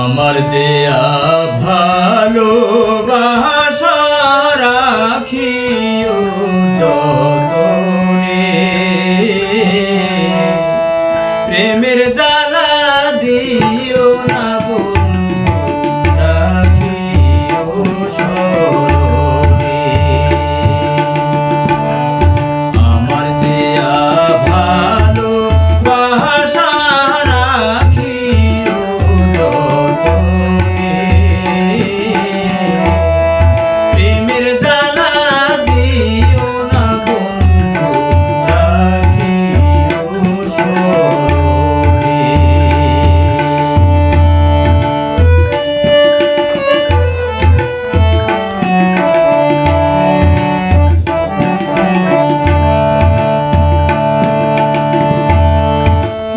আমার দেয়া ভালোবাসা রাখিও যতনে, প্রেমের জ্বালা দিও না বন্ধু, রাখিও স্মরণে। আমার দেয়া ভালোবাসা রাখিও যতনে, প্রেমের জ্বালা দিও না বন্ধু, রাখিও স্মরণে।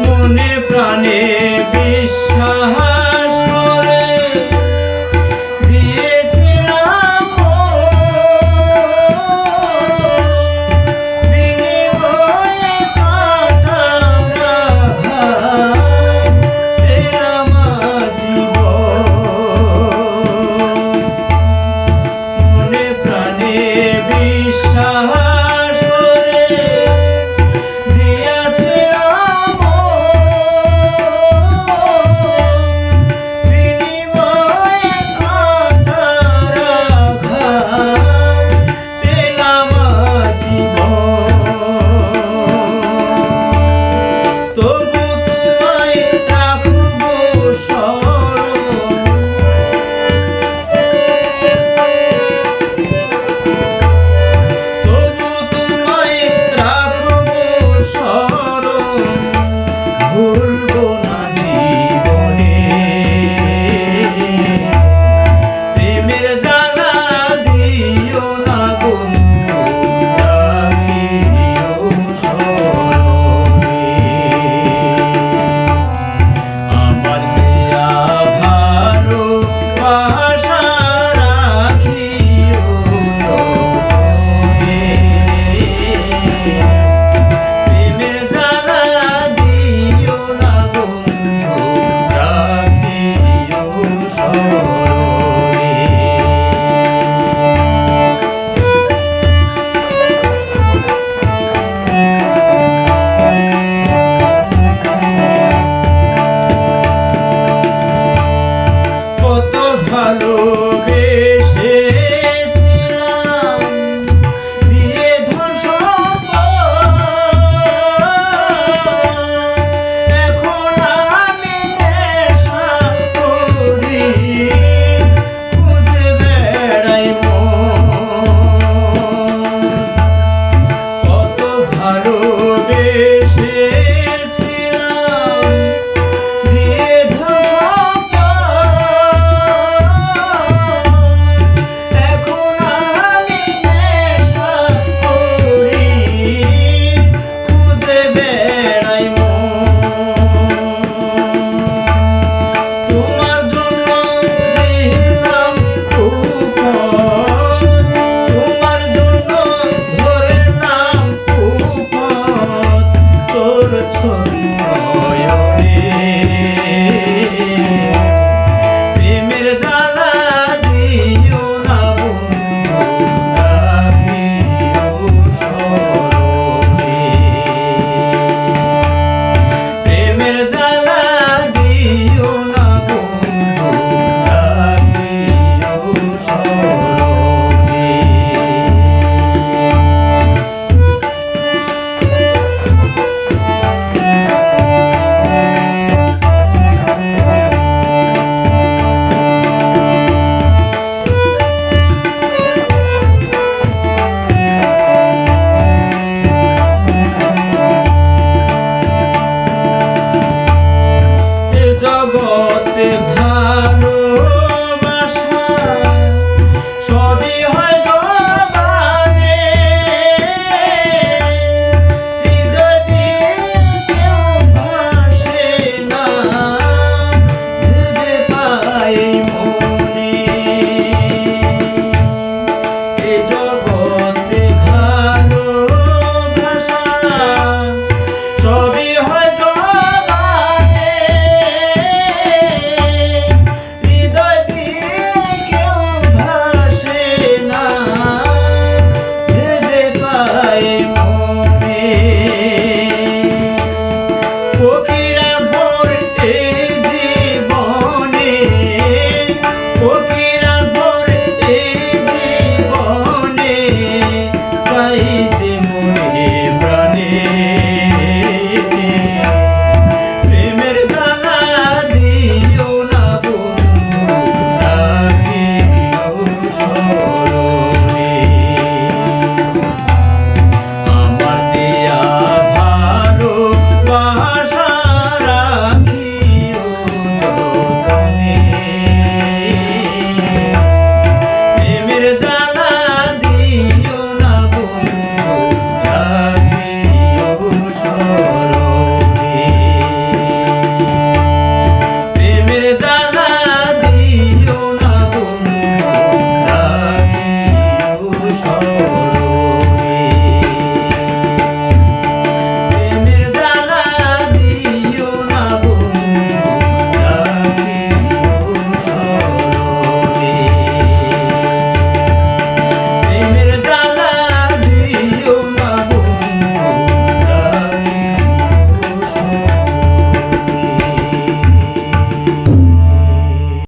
মনে প্রাণে বিশ্বাস করে দিয়েছিলাম বিনিময়ে কাটার আঘাত, পেলাম জীবন। মনে প্রাণে বিশ্বাস করে দিয়েছিলাম বিনিময়ে কাটার আঘাত, পেলাম জীবন। তবু তোমায় রাখব স্মরণ, তবু তোমায় রাখব স্মরণ, ভুলব না জীবনে। প্রেমের জ্বালা দিও না বন্ধু, রাখিও স্মরণে। আমার দেয়া ভালোবাসা রাখিও যতনে, প্রেমের জ্বালা দিও না বন্ধু, রাখিও স্মরণে। কত ভালোবেসেছিলাম দিয়ে ধন সম্পদ, এখন আমি নেশা করি, খুঁজে বেড়াই মন। কত ভালোবেসেছিলাম দিয়ে ধন সম্পদ, এখন আমি নেশা করি, খুঁজে বেড়াই মন। তোমার জন্য দিলাম উপহার, তোমার জন্য ধরলাম উপহার, তোর ছবি নয়নে।